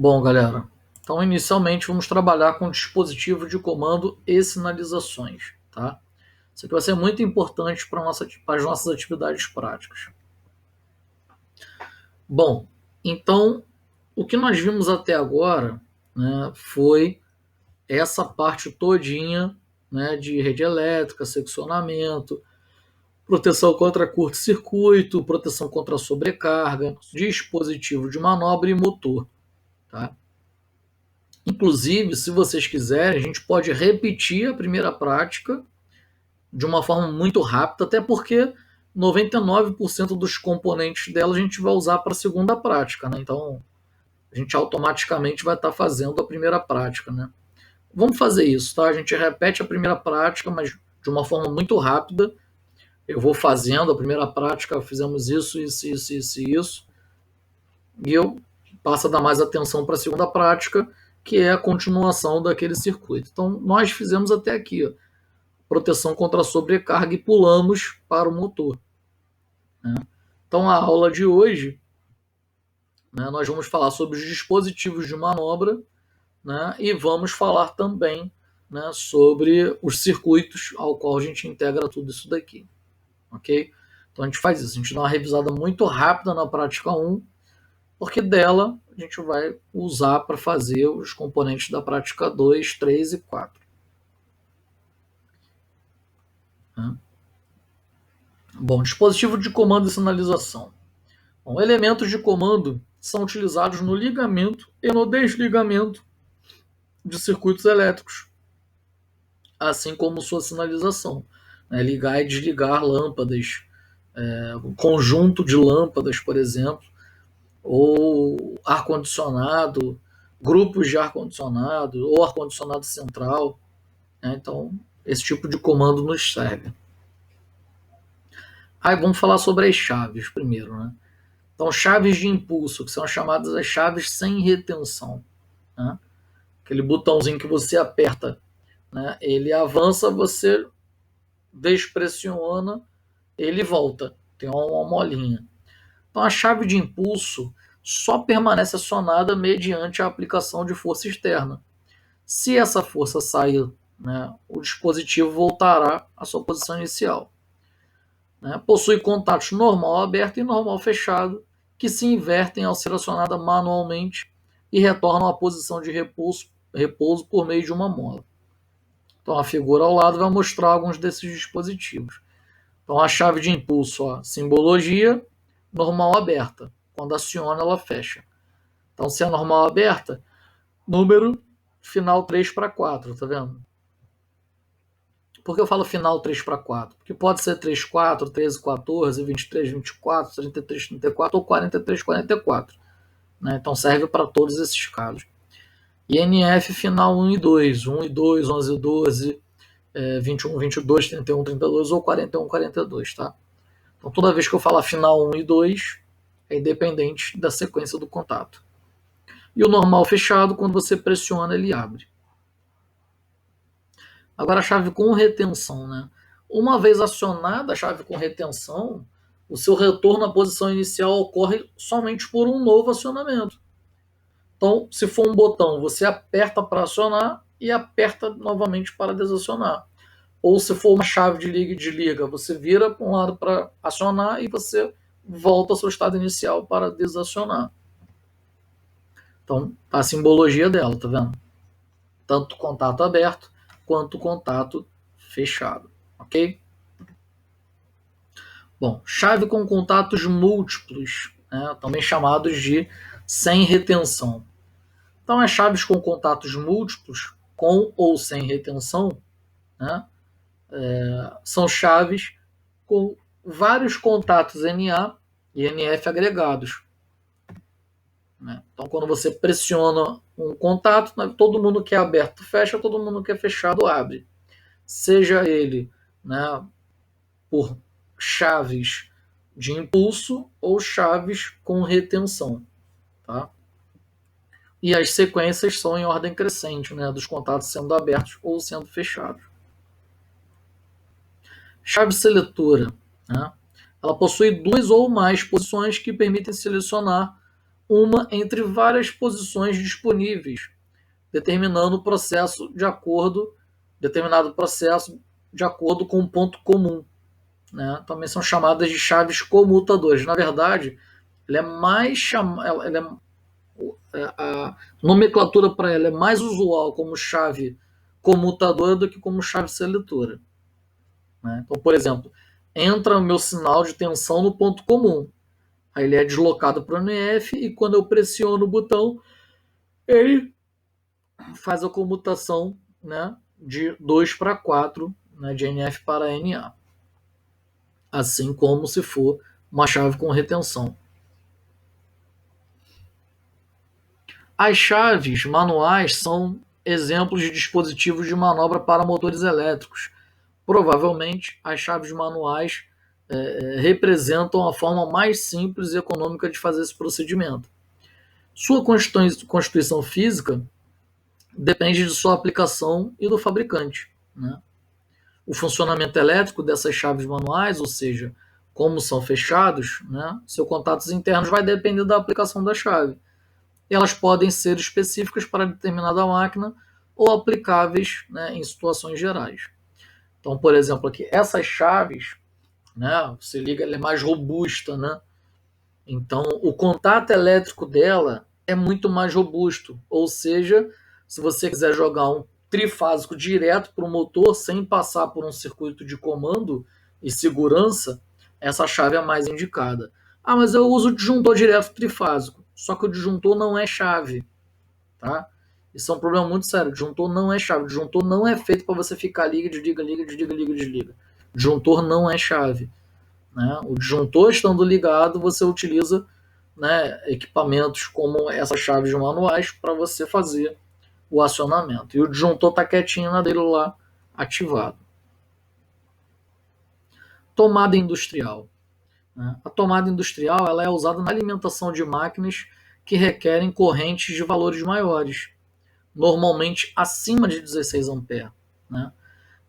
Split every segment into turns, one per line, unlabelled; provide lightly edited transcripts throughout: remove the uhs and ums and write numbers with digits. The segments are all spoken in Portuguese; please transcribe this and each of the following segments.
Bom, galera, então inicialmente vamos trabalhar com dispositivo de comando e sinalizações, tá? Isso aqui vai ser muito importante para as nossas atividades práticas. Bom, então o que nós vimos até agora, né, foi essa parte todinha, né, de rede elétrica, seccionamento, proteção contra curto-circuito, proteção contra sobrecarga, dispositivo de manobra e motor, tá? Inclusive, se vocês quiserem, a gente pode repetir a primeira prática de uma forma muito rápida, até porque 99% dos componentes dela a gente vai usar para a segunda prática, né? Então, a gente automaticamente vai estar fazendo a primeira prática, né? Vamos fazer isso, tá? A gente repete a primeira prática, mas de uma forma muito rápida. Eu vou fazendo a primeira prática, fizemos isso, e eu passo a dar mais atenção para a segunda prática, que é a continuação daquele circuito. Então, nós fizemos até aqui, ó, proteção contra sobrecarga e pulamos para o motor, né? Então, a aula de hoje, né, nós vamos falar sobre os dispositivos de manobra, né, e vamos falar também, né, sobre os circuitos ao qual a gente integra tudo isso daqui, ok? Então, a gente faz isso, a gente dá uma revisada muito rápida na prática 1, porque dela a gente vai usar para fazer os componentes da prática 2, 3 e 4. Né? Bom, dispositivo de comando e sinalização. Bom, elementos de comando são utilizados no ligamento e no desligamento de circuitos elétricos, assim como sua sinalização. Né? Ligar e desligar lâmpadas, um conjunto de lâmpadas, por exemplo, ou ar-condicionado, grupos de ar-condicionado, ou ar-condicionado central. Né? Então, esse tipo de comando nos serve. Aí vamos falar sobre as chaves primeiro. Né? Então, chaves de impulso, que são chamadas as chaves sem retenção. Né? Aquele botãozinho que você aperta, né? Ele avança, você despressiona, ele volta. Tem uma molinha. Então, a chave de impulso só permanece acionada mediante a aplicação de força externa. Se essa força sair, né, o dispositivo voltará à sua posição inicial. Né? Possui contatos normal aberto e normal fechado, que se invertem ao ser acionada manualmente e retornam à posição de repouso por meio de uma mola. Então a figura ao lado vai mostrar alguns desses dispositivos. Então a chave de impulso, ó, simbologia, normal aberta. Quando aciona, ela fecha. Então se é normal aberta, número final 3 para 4, tá vendo? Por que eu falo final 3 para 4? Porque pode ser 3, 4, 13, 14, 23, 24, 33, 34 ou 43, 44. Né? Então serve para todos esses casos. INF final 1 e 2, 1 e 2, 11 e 12, 21, 22, 31, 32 ou 41, 42. Tá? Então toda vez que eu falar final 1 e 2, é independente da sequência do contato. E o normal fechado, quando você pressiona, ele abre. Agora a chave com retenção, né? Uma vez acionada a chave com retenção, o seu retorno à posição inicial ocorre somente por um novo acionamento. Então, se for um botão, você aperta para acionar e aperta novamente para desacionar. Ou se for uma chave de liga e desliga, você vira para um lado para acionar e você volta ao seu estado inicial para desacionar. Então, a simbologia dela, tá vendo? Tanto contato aberto quanto contato fechado, ok? Bom, chave com contatos múltiplos, né, também chamados de sem retenção. Então, as chaves com contatos múltiplos, com ou sem retenção, né, são chaves com vários contatos NA e NF agregados. Né? Então, quando você pressiona um contato, todo mundo que é aberto fecha, todo mundo que é fechado abre. Seja ele, né, por chaves de impulso ou chaves com retenção. Tá? E as sequências são em ordem crescente, né, dos contatos sendo abertos ou sendo fechados. Chave seletora. Né? Ela possui duas ou mais posições que permitem selecionar uma entre várias posições disponíveis, determinado processo de acordo com um ponto comum, né? Também são chamadas de chaves comutadoras. Na verdade, ela é mais a nomenclatura para ela é mais usual como chave comutadora do que como chave seletora, né? Então, por exemplo, entra o meu sinal de tensão no ponto comum, aí ele é deslocado para o NF e quando eu pressiono o botão, ele faz a comutação, né, de 2 para 4, né, de NF para NA, assim como se for uma chave com retenção. As chaves manuais são exemplos de dispositivos de manobra para motores elétricos. Provavelmente, as chaves manuais representam a forma mais simples e econômica de fazer esse procedimento. Sua constituição física depende de sua aplicação e do fabricante, né? O funcionamento elétrico dessas chaves manuais, ou seja, como são fechados, né, seus contatos internos vai depender da aplicação da chave. Elas podem ser específicas para determinada máquina ou aplicáveis, né, em situações gerais. Então, por exemplo, aqui, essas chaves, né, você liga, ela é mais robusta, né? Então, o contato elétrico dela é muito mais robusto. Ou seja, se você quiser jogar um trifásico direto para o motor, sem passar por um circuito de comando e segurança, essa chave é mais indicada. Ah, mas eu uso o disjuntor direto trifásico. Só que o disjuntor não é chave, tá? Isso é um problema muito sério. O disjuntor não é chave. O disjuntor não é feito para você ficar liga, desliga, liga, desliga, liga, desliga. O disjuntor não é chave, né? O disjuntor estando ligado, você utiliza, né, equipamentos como essas chaves manuais para você fazer o acionamento. E o disjuntor está quietinho na dele lá, ativado. Tomada industrial, né? A tomada industrial ela é usada na alimentação de máquinas que requerem correntes de valores maiores, normalmente acima de 16 A, né?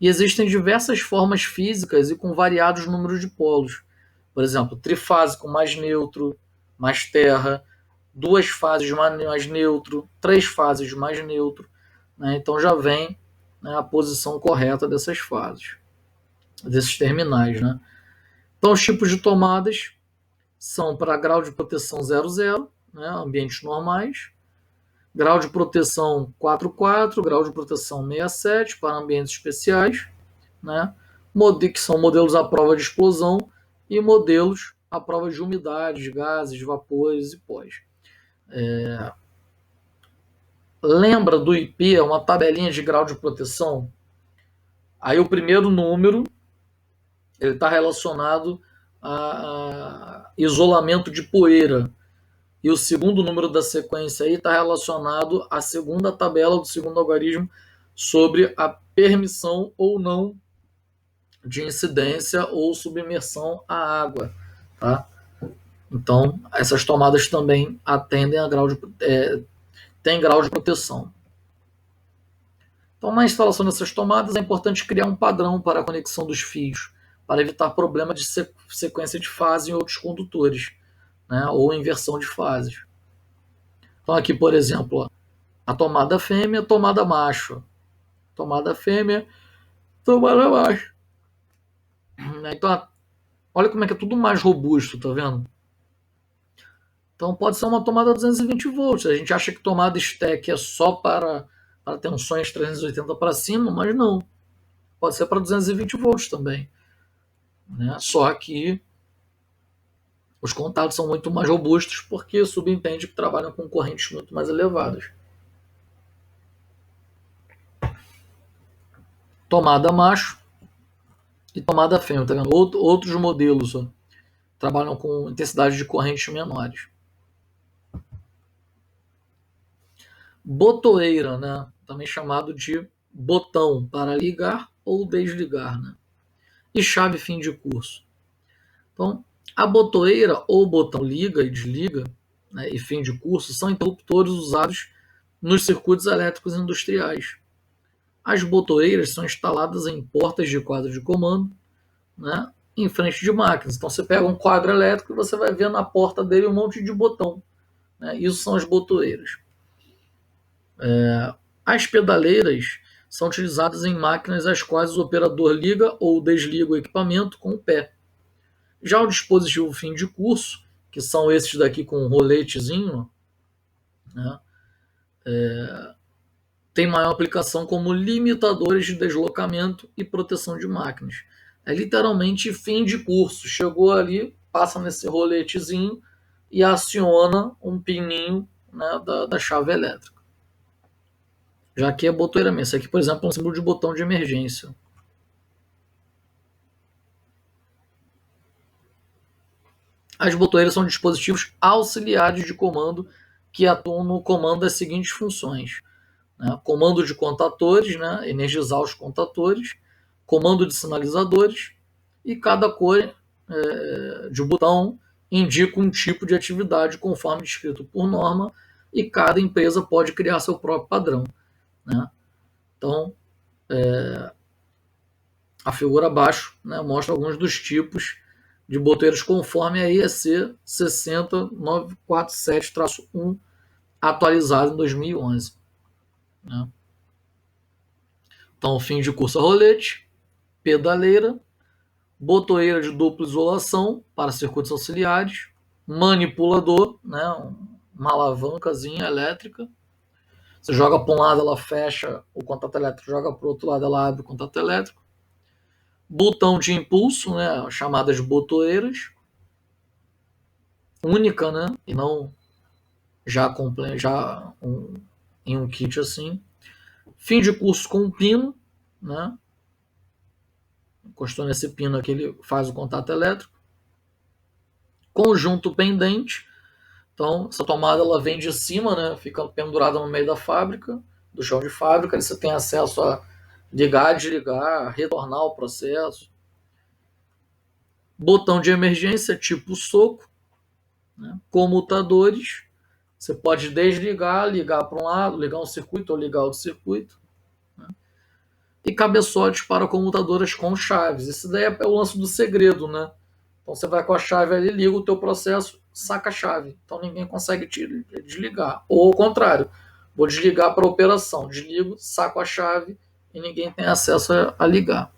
E existem diversas formas físicas e com variados números de polos. Por exemplo, trifásico mais neutro, mais terra, duas fases mais neutro, três fases mais neutro, né? Então já vem, né, a posição correta dessas fases, desses terminais, né? Então os tipos de tomadas são para grau de proteção 00, né, ambientes normais, grau de proteção 44, grau de proteção 67 para ambientes especiais, né, que são modelos à prova de explosão e modelos à prova de umidades, gases, vapores e pós. Lembra do IP, uma tabelinha de grau de proteção? Aí o primeiro número ele está relacionado a isolamento de poeira. E o segundo número da sequência aí está relacionado à segunda tabela do segundo algarismo sobre a permissão ou não de incidência ou submersão à água, tá? Então, essas tomadas também atendem a têm grau de proteção. Então, na instalação dessas tomadas, é importante criar um padrão para a conexão dos fios, para evitar problema de sequência de fase em outros condutores, né, ou inversão de fases. Então, aqui, por exemplo, ó, a tomada fêmea, tomada macho. Tomada fêmea, tomada macho. Então, olha como é que é tudo mais robusto, tá vendo? Então pode ser uma tomada 220 volts. A gente acha que tomada stack é só para tensões 380 para cima, mas não. Pode ser para 220 volts também, né? Só que os contatos são muito mais robustos porque subentende que trabalham com correntes muito mais elevadas. Tomada macho e tomada fêmea, tá vendo? Outros modelos ó, trabalham com intensidade de correntes menores. Botoeira, né? Também chamado de botão para ligar ou desligar, né? E chave fim de curso. Então, a botoeira ou botão liga e desliga, né, e fim de curso são interruptores usados nos circuitos elétricos industriais. As botoeiras são instaladas em portas de quadro de comando, né, em frente de máquinas. Então você pega um quadro elétrico e você vai ver na porta dele um monte de botão, né? Isso são as botoeiras. As pedaleiras são utilizadas em máquinas às quais o operador liga ou desliga o equipamento com o pé. Já o dispositivo fim de curso, que são esses daqui com um roletezinho, né, tem maior aplicação como limitadores de deslocamento e proteção de máquinas. É literalmente fim de curso. Chegou ali, passa nesse roletezinho e aciona um pininho, né, da chave elétrica. Já aqui é botoeira mesmo. Esse aqui, por exemplo, é um símbolo de botão de emergência. As botoeiras são dispositivos auxiliares de comando que atuam no comando das seguintes funções: né? Comando de contatores, né? Energizar os contatores, comando de sinalizadores, e cada cor de botão indica um tipo de atividade conforme descrito por norma, e cada empresa pode criar seu próprio padrão, né? Então, a figura abaixo, né, mostra alguns dos tipos de boteiras conforme a IEC 60947-1, atualizado em 2011. Né? Então, fim de curso a rolete, pedaleira, botoeira de dupla isolação para circuitos auxiliares, manipulador, né, uma alavancazinha elétrica. Você joga para um lado, ela fecha o contato elétrico, joga para o outro lado, ela abre o contato elétrico. Botão de impulso, né, chamadas botoeiras, única, né, e não já em um kit assim. Fim de curso com pino, né, encostou nesse pino aqui, ele faz o contato elétrico. Conjunto pendente, então essa tomada ela vem de cima, né, fica pendurada no meio da fábrica, do chão de fábrica, aí você tem acesso a ligar, desligar, retornar o processo. Botão de emergência tipo soco, né? Comutadores, você pode desligar, ligar para um lado, ligar um circuito ou ligar outro circuito, né? E cabeçotes para comutadoras com chaves. Esse daí é o lance do segredo, né? Então você vai com a chave ali, liga o teu processo, saca a chave. Então ninguém consegue desligar. Ou ao contrário, vou desligar para a operação, desligo, saco a chave e ninguém tem acesso a ligar.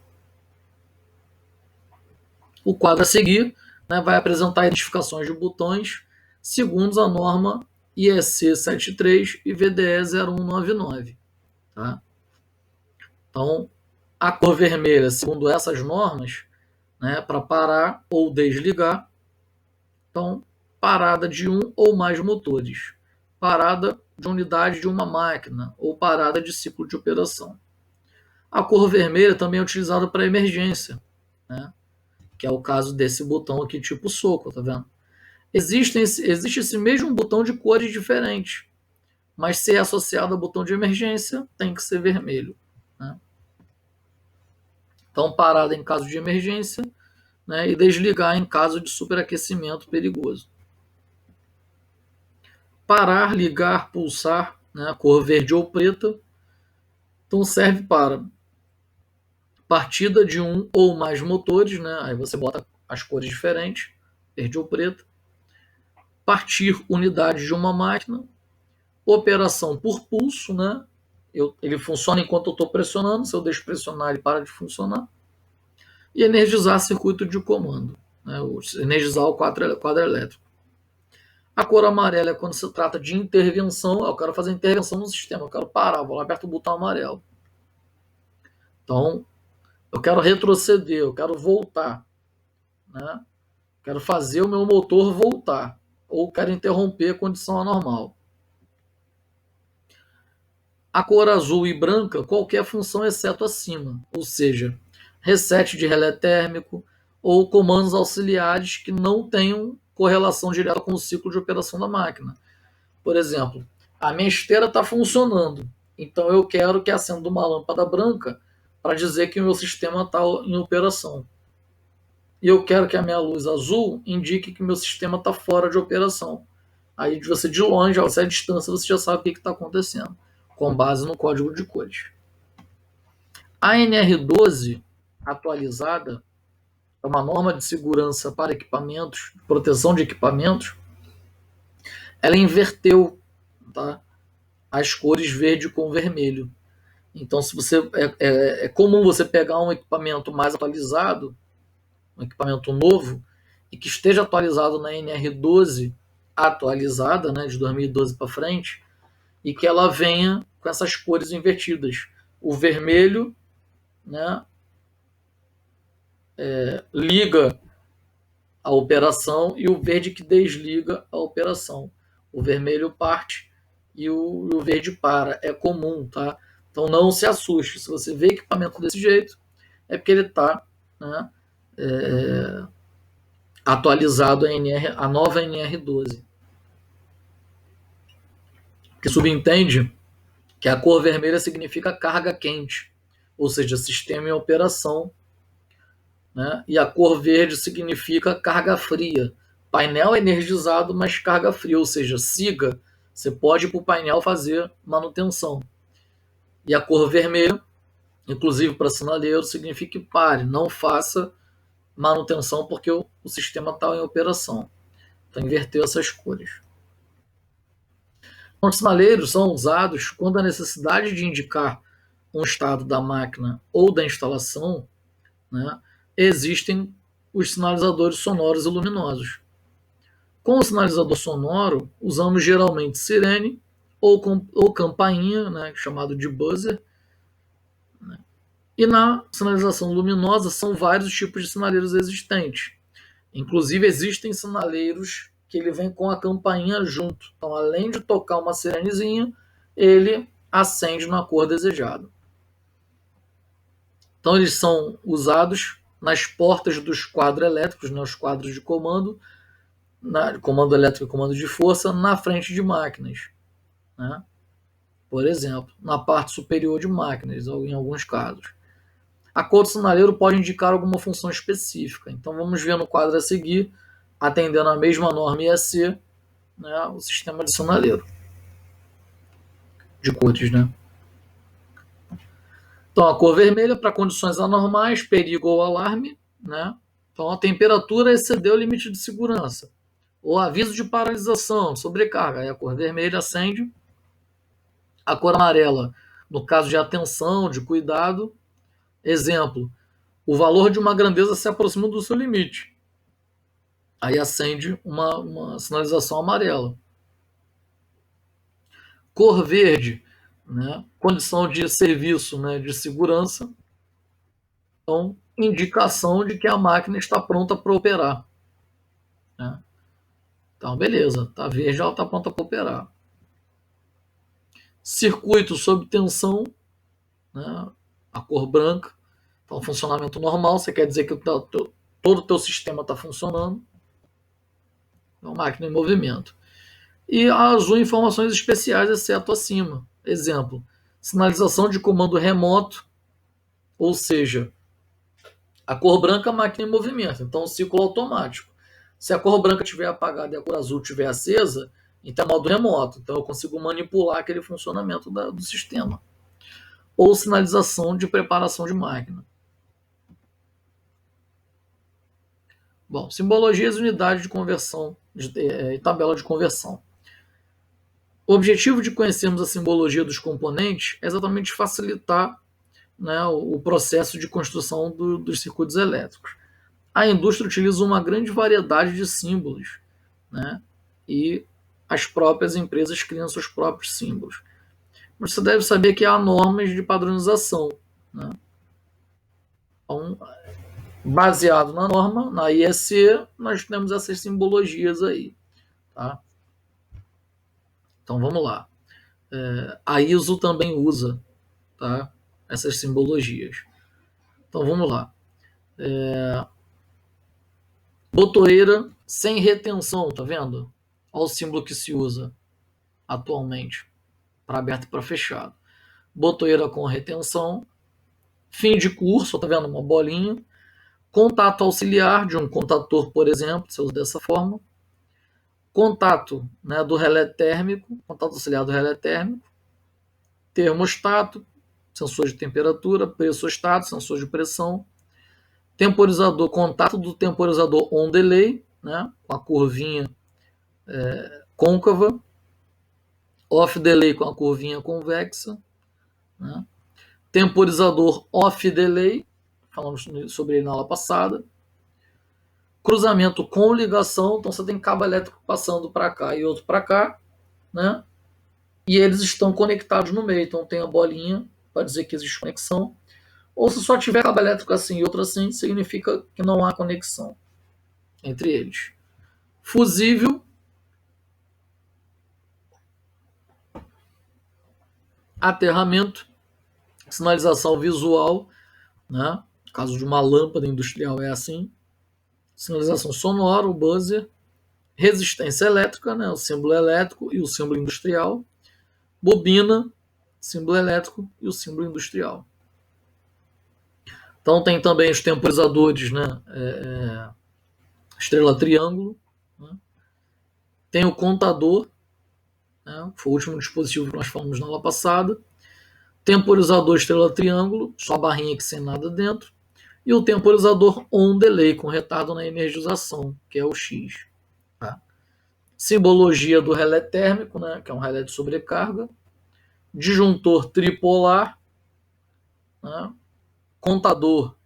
O quadro a seguir, né, vai apresentar identificações de botões segundo a norma IEC 73 e VDE 0199. Tá? Então, a cor vermelha, segundo essas normas, né, para parar ou desligar. Então, parada de um ou mais motores, parada de unidade de uma máquina ou parada de ciclo de operação. A cor vermelha também é utilizada para emergência, né? Que é o caso desse botão aqui tipo soco, tá vendo? Existe esse mesmo botão de cores diferentes, mas se é associado ao botão de emergência, tem que ser vermelho, né? Então, parada em caso de emergência, né, e desligar em caso de superaquecimento perigoso. Parar, ligar, pulsar, né, cor verde ou preta. Então, serve para partida de um ou mais motores, né? Aí você bota as cores diferentes, verde ou preta. Partir unidade de uma máquina. Operação por pulso, né? Ele funciona enquanto eu estou pressionando. Se eu deixo pressionar, ele para de funcionar. E energizar circuito de comando, né? Energizar o quadro elétrico. A cor amarela é quando se trata de intervenção. Eu quero fazer intervenção no sistema, eu quero parar, vou lá, aperto o botão amarelo. Então, eu quero retroceder, eu quero voltar, né? Quero fazer o meu motor voltar, ou quero interromper a condição anormal. A cor azul e branca, qualquer função exceto acima, ou seja, reset de relé térmico ou comandos auxiliares que não tenham correlação direta com o ciclo de operação da máquina. Por exemplo, a minha esteira está funcionando, então eu quero que acenda uma lâmpada branca para dizer que o meu sistema está em operação. E eu quero que a minha luz azul indique que o meu sistema está fora de operação. Aí você de longe, você à distância, você já sabe o que está acontecendo, com base no código de cores. A NR12 atualizada é uma norma de segurança para equipamentos, proteção de equipamentos. ela inverteu, tá, as cores verde com vermelho. Então, se você é comum você pegar um equipamento mais atualizado, um equipamento novo, e que esteja atualizado na NR12 atualizada, né, de 2012 para frente, e que ela venha com essas cores invertidas. O vermelho, né, liga a operação e o verde que desliga a operação. O vermelho parte e o verde para. É comum, tá? Então não se assuste. Se você vê equipamento desse jeito, é porque ele está, né, atualizado a nova NR12. Que subentende que a cor vermelha significa carga quente, ou seja, sistema em operação, né? E a cor verde significa carga fria. Painel energizado, mas carga fria, ou seja, siga, você pode ir para o painel fazer manutenção. E a cor vermelha, inclusive para sinaleiro, significa que pare, não faça manutenção porque o sistema está em operação. Então inverteu essas cores. Os sinaleiros são usados quando a necessidade de indicar um estado da máquina ou da instalação, né, existem os sinalizadores sonoros e luminosos. Com o sinalizador sonoro, usamos geralmente sirene ou campainha, né, chamado de buzzer. Né? E na sinalização luminosa são vários tipos de sinaleiros existentes. Inclusive existem sinaleiros que ele vem com a campainha junto. Então, além de tocar uma sirenezinha, ele acende na cor desejada. Então, eles são usados nas portas dos quadros elétricos, né, os quadros de comando, comando elétrico e comando de força, na frente de máquinas. Né? Por exemplo, na parte superior de máquinas, em alguns casos. A cor do sinaleiro pode indicar alguma função específica. Então, vamos ver no quadro a seguir, atendendo a mesma norma IEC, né, o sistema de sinaleiro de cores. Né? Então, a cor vermelha para condições anormais, perigo ou alarme. Né? Então, a temperatura excedeu o limite de segurança. Ou aviso de paralisação, sobrecarga. Aí a cor vermelha acende. A cor amarela, no caso de atenção, de cuidado. Exemplo, o valor de uma grandeza se aproxima do seu limite. Aí acende uma sinalização amarela. Cor verde, né? Condição de serviço, né? De segurança. Então, indicação de que a máquina está pronta para operar. Né? Então, beleza, tá verde, ela está pronta para operar. Circuito sob tensão, né? A cor branca. Então, funcionamento normal, você quer dizer que todo o teu sistema está funcionando. É uma máquina em movimento. E a azul, informações especiais, exceto acima. Exemplo, sinalização de comando remoto, ou seja, a cor branca é a máquina em movimento, então o ciclo automático. Se a cor branca estiver apagada e a cor azul estiver acesa, então é modo remoto, então eu consigo manipular aquele funcionamento do sistema. Ou sinalização de preparação de máquina. Bom, simbologias e unidades de conversão e tabela de conversão. O objetivo de conhecermos a simbologia dos componentes é exatamente facilitar, né, o processo de construção dos circuitos elétricos. A indústria utiliza uma grande variedade de símbolos, né, e as próprias empresas criam seus próprios símbolos. Mas você deve saber que há normas de padronização. Né? Então, baseado na norma, na IEC, nós temos essas simbologias aí. Tá? Então vamos lá. A ISO também usa, tá, essas simbologias. Então vamos lá. Botoeira sem retenção, tá vendo? Olha o símbolo que se usa atualmente para aberto e para fechado. Botoeira com retenção. Fim de curso, tá vendo? Uma bolinha. Contato auxiliar de um contator, por exemplo, se usa dessa forma. Contato, né, do relé térmico, contato auxiliar do relé térmico. Termostato, sensor de temperatura. Pressostato, sensor de pressão. Temporizador, contato do temporizador on delay, né, com a curvinha côncava, off-delay com a curvinha convexa, né? Temporizador off-delay, falamos sobre ele na aula passada. Cruzamento com ligação, então você tem cabo elétrico passando para cá e outro para cá, né? E eles estão conectados no meio, então tem a bolinha para dizer que existe conexão. Ou se só tiver cabo elétrico assim e outro assim, significa que não há conexão entre eles. Fusível, aterramento, sinalização visual, né? No caso de uma lâmpada industrial é assim. Sinalização sonora, o buzzer. Resistência elétrica, né? O símbolo elétrico e o símbolo industrial. Bobina, símbolo elétrico e o símbolo industrial. Então tem também os temporizadores, né? Estrela triângulo. Né? Tem o contador, né? Foi o último dispositivo que nós falamos na aula passada. Temporizador estrela triângulo, só a barrinha que sem nada dentro. E o temporizador on delay, com retardo na energização, que é o X. Tá? Simbologia do relé térmico, né? Que é um relé de sobrecarga. Disjuntor tripolar. Né? Contator,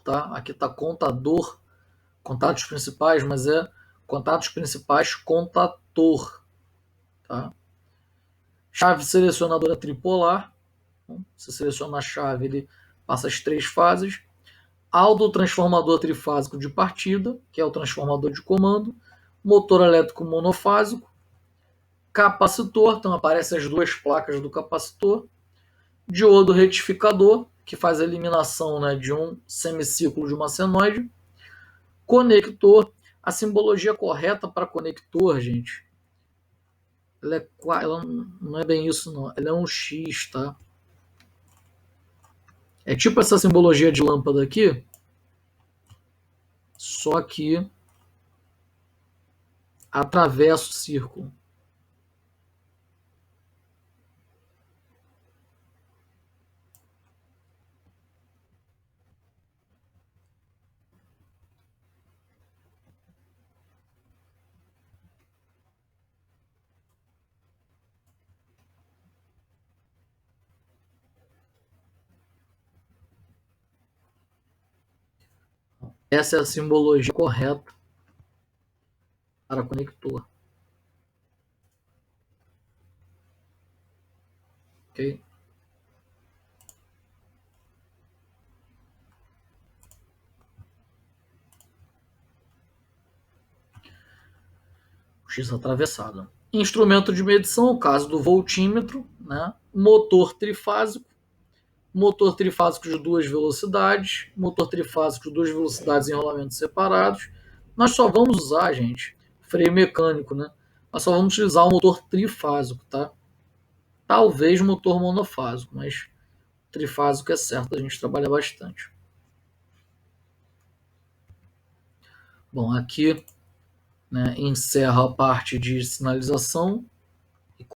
tá? Aqui está contador, contatos principais, mas é contatos principais contator, tá? Chave selecionadora tripolar, você seleciona a chave, ele passa as 3 fases. Autotransformador trifásico de partida, que é o transformador de comando. Motor elétrico monofásico. Capacitor, então aparecem as 2 placas do capacitor. Diodo retificador, que faz a eliminação, né, de um semiciclo de uma senoide. Conector, a simbologia correta para conector, gente, ela não é bem isso não, ela é um X, tá? É tipo essa simbologia de lâmpada aqui, só que atravessa o círculo. Essa é a simbologia correta para conector. Ok? X atravessado. Instrumento de medição, o caso do voltímetro, né? Motor trifásico de 2 velocidades, motor trifásico de 2 velocidades em rolamentos separados. Nós só vamos usar, gente, freio mecânico, né? Nós só vamos utilizar o motor trifásico, tá? Talvez motor monofásico, mas trifásico é certo, a gente trabalha bastante. Bom, aqui, né, encerra a parte de sinalização.